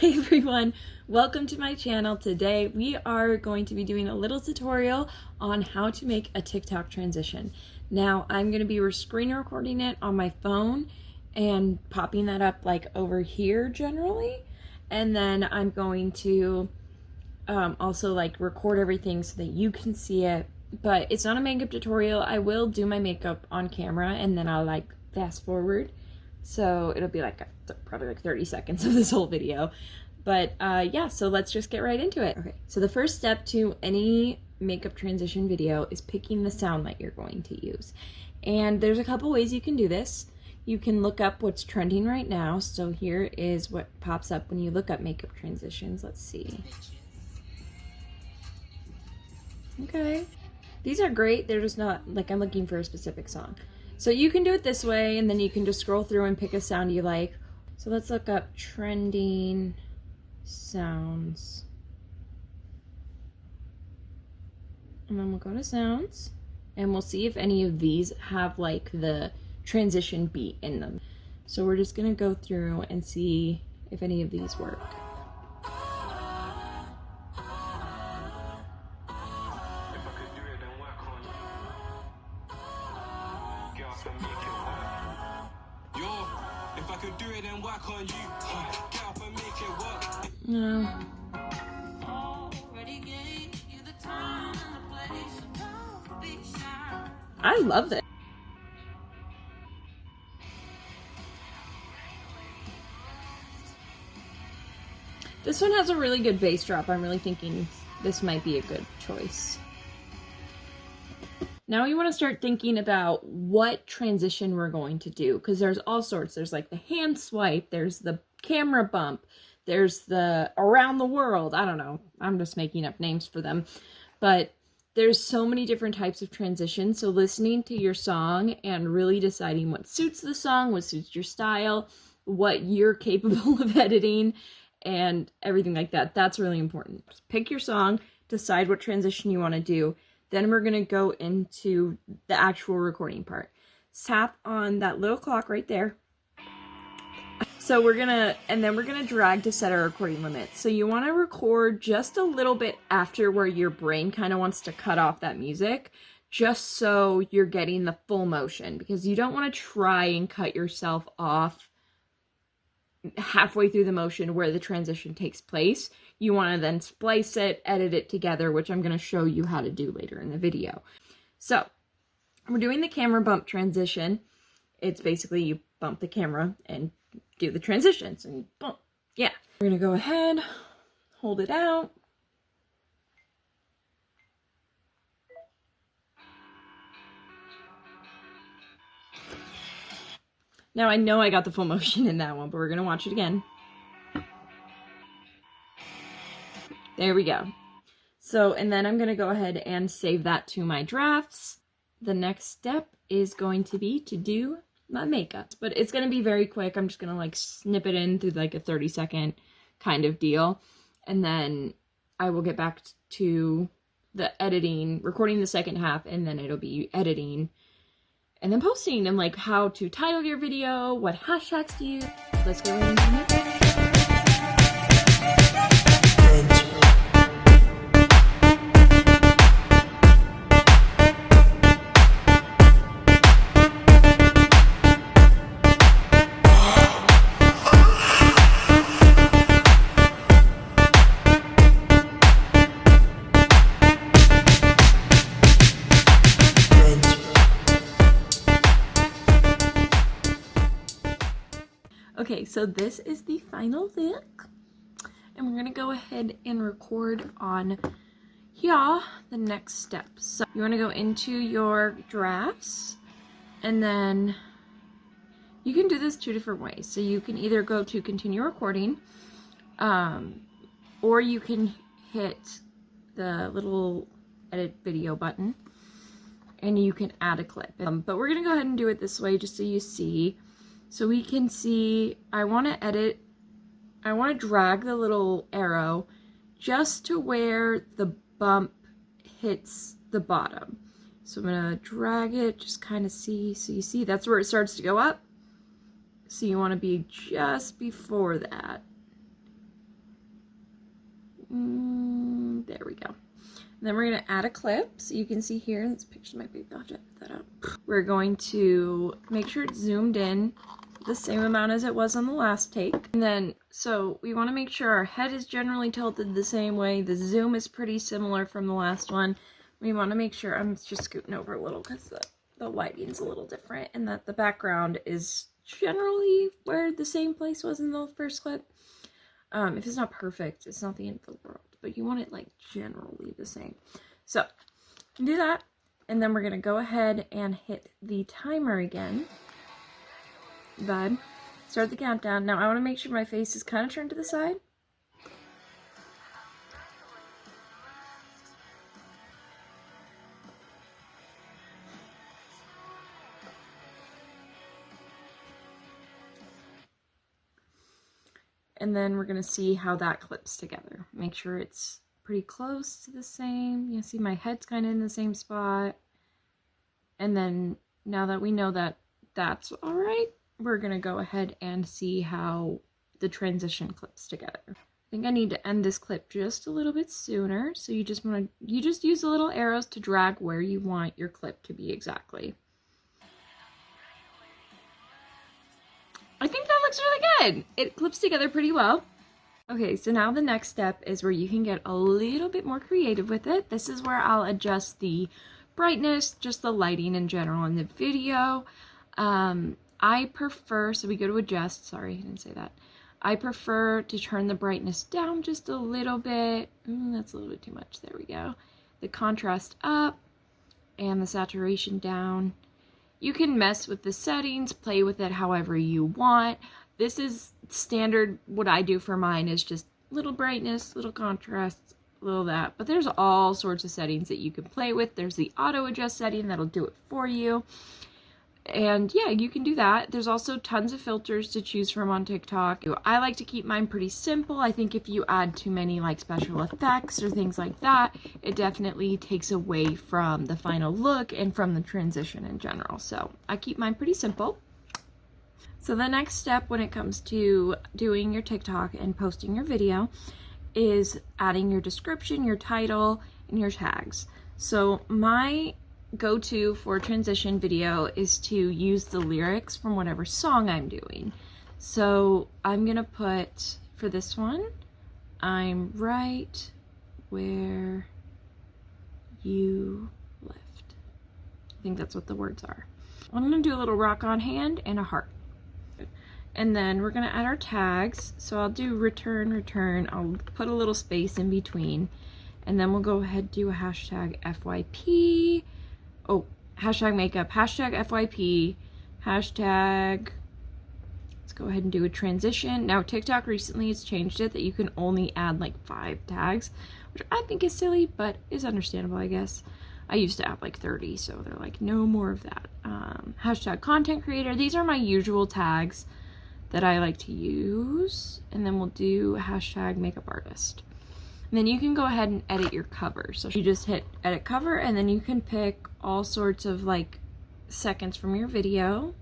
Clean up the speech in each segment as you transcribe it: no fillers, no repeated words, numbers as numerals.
Hey everyone, welcome to my channel. Today we are going to be doing a little tutorial on how to make a TikTok transition. Now I'm going to be screen recording it on my phone and popping that up like over here generally, and then I'm going to also like record everything so that you can see it. But it's not a makeup tutorial. I will do my makeup on camera and then I'll like fast forward. So it'll be like probably like 30 seconds of this whole video. But yeah, so let's just get right into it. Okay, so the first step to any makeup transition video is picking the sound that you're going to use. And there's a couple ways you can do this. You can look up what's trending right now. So here is what pops up when you look up makeup transitions. Let's see. Okay, these are great. They're just not like I'm looking for a specific song. So you can do it this way, and then you can just scroll through and pick a sound you like. So let's look up trending sounds. And then we'll go to sounds, and we'll see if any of these have like the transition beat in them. So we're just gonna go through and see if any of these work. If I could do it, then why can't you? Get up and make it work. No. I love this. This one has a really good bass drop. I'm really thinking this might be a good choice. Now you want to start thinking about what transition we're going to do, because there's all sorts. There's like the hand swipe, there's the camera bump, there's the around the world. I don't know. I'm just making up names for them. But there's so many different types of transitions. So listening to your song and really deciding what suits the song, what suits your style, what you're capable of editing, and everything like that. That's really important. Just pick your song, decide what transition you want to do. Then we're going to go into the actual recording part. Tap on that little clock right there. So we're going to drag to set our recording limit. So you want to record just a little bit after where your brain kind of wants to cut off that music, just so you're getting the full motion, because you don't want to try and cut yourself off halfway through the motion where the transition takes place. You want to then splice it, edit it together, which I'm going to show you how to do later in the video. So we're doing the camera bump transition. It's basically you bump the camera and do the transitions and bump. Yeah. We're going to go ahead, hold it out. Now I know I got the full motion in that one, but we're going to watch it again. There we go. So, and then I'm going to go ahead and save that to my drafts. The next step is going to be to do my makeup, but it's going to be very quick. I'm just going to like snip it in through like a 30-second kind of deal. And then I will get back to the editing, recording the second half, and then it'll be editing and then posting and like how to title your video, what hashtags to use. Let's go right into it. Okay, so this is the final look, and we're going to go ahead and record on here the next step. So you want to go into your drafts, and then you can do this two different ways. So you can either go to continue recording, or you can hit the little edit video button, and you can add a clip. But we're going to go ahead and do it this way just so you see. So we can see, I want to drag the little arrow just to where the bump hits the bottom. So I'm going to drag it, just kind of see. So you see, that's where it starts to go up. So you want to be just before that. There we go. And then we're going to add a clip. So you can see here, this picture might be, I'll have to put that up. We're going to make sure it's zoomed in the same amount as it was on the last take. And then, so we want to make sure our head is generally tilted the same way. The zoom is pretty similar from the last one. We want to make sure, I'm just scooting over a little because the lighting's a little different, and that the background is generally where the same place was in the first clip. If it's not perfect, it's not the end of the world, but you want it like generally the same. So do that, and then we're gonna go ahead and hit the timer again. Bud, start the countdown. Now I want to make sure my face is kind of turned to the side. And then we're going to see how that clips together. Make sure it's pretty close to the same. You see my head's kind of in the same spot. And then now that we know that that's all right, we're going to go ahead and see how the transition clips together. I think I need to end this clip just a little bit sooner. So you just use the little arrows to drag where you want your clip to be exactly. I think that looks really good. It clips together pretty well. Okay, so now the next step is where you can get a little bit more creative with it. This is where I'll adjust the brightness, just the lighting in general in the video. I prefer, so we go to adjust, sorry, I didn't say that. I prefer to turn the brightness down just a little bit. That's a little bit too much, there we go. The contrast up and the saturation down. You can mess with the settings, play with it however you want. This is standard. What I do for mine is just little brightness, little contrast, little that. But there's all sorts of settings that you can play with. There's the auto adjust setting that'll do it for you. And yeah, you can do that. There's also tons of filters to choose from on TikTok. I like to keep mine pretty simple. I think if you add too many like special effects or things like that, it definitely takes away from the final look and from the transition in general. So I keep mine pretty simple. So the next step when it comes to doing your TikTok and posting your video is adding your description, your title, and your tags. So my go-to for transition video is to use the lyrics from whatever song I'm doing. So I'm gonna put, for this one, I'm right where you left. I think that's what the words are. I'm gonna do a little rock on hand and a heart. And then we're gonna add our tags. So I'll do return. I'll put a little space in between. And then we'll go ahead and do a hashtag FYP. Oh, hashtag makeup, hashtag FYP, hashtag, let's go ahead and do a transition. Now TikTok recently has changed it that you can only add like 5 tags, which I think is silly, but is understandable, I guess. I used to add like 30, so they're like, no more of that. Hashtag content creator. These are my usual tags that I like to use. And then we'll do hashtag makeup artist. And then you can go ahead and edit your cover. So you just hit edit cover, and then you can pick all sorts of like seconds from your video.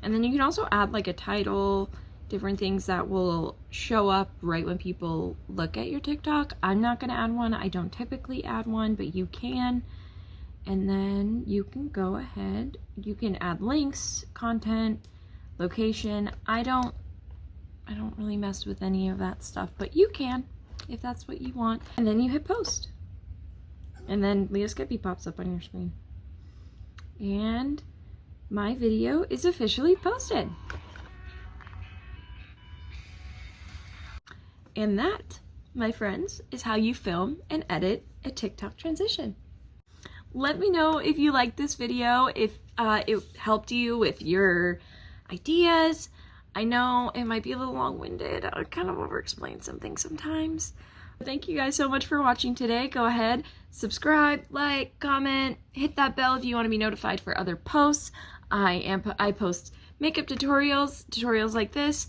And then you can also add like a title, different things that will show up right when people look at your TikTok. I'm not gonna add one. I don't typically add one, but you can. And then you can go ahead, you can add links, content, location. I don't really mess with any of that stuff, but you can if that's what you want. And then you hit post. And then Leo Skippy pops up on your screen. And my video is officially posted. And that, my friends, is how you film and edit a TikTok transition. Let me know if you liked this video, if it helped you with your ideas. I know it might be a little long-winded. I kind of over-explain something sometimes. Thank you guys so much for watching today. Go ahead, subscribe, like, comment, hit that bell if you want to be notified for other posts. I post makeup tutorials like this,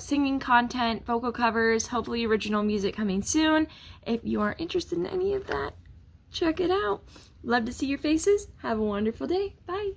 singing content, vocal covers, hopefully original music coming soon. If you are interested in any of that, check it out. Love to see your faces. Have a wonderful day. Bye.